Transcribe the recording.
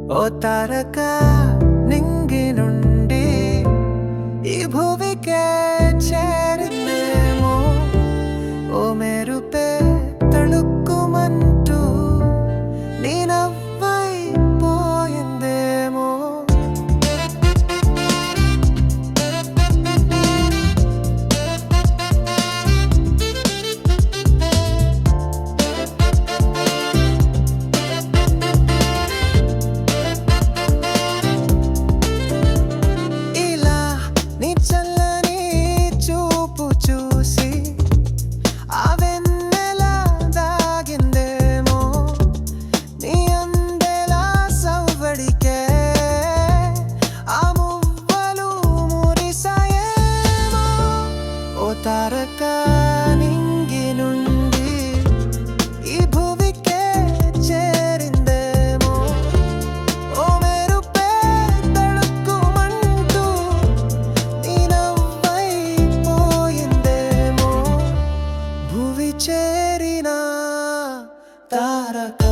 ఓ తారక నింగి నుండి ఈ భువికే చేరిందేమో, ఓ మెరుపే తళుక్కుమంటూ నీ నవ్వైపోయిందేమో. ఇలా నీ చల్లని చూపు చూసి ఆ వెన్నెల దాగిందేమో, నీ అందెల సవ్వడికే ఆ మువ్వలు మురిసాయేమో. ఓ తారక నింగి నుండి ఈ భువికే చేరిందేమో, ఓ మెరుపే తళుక్కుమంటూ నీ నవ్వైపోయిందేమో. భువి చేరిన తారక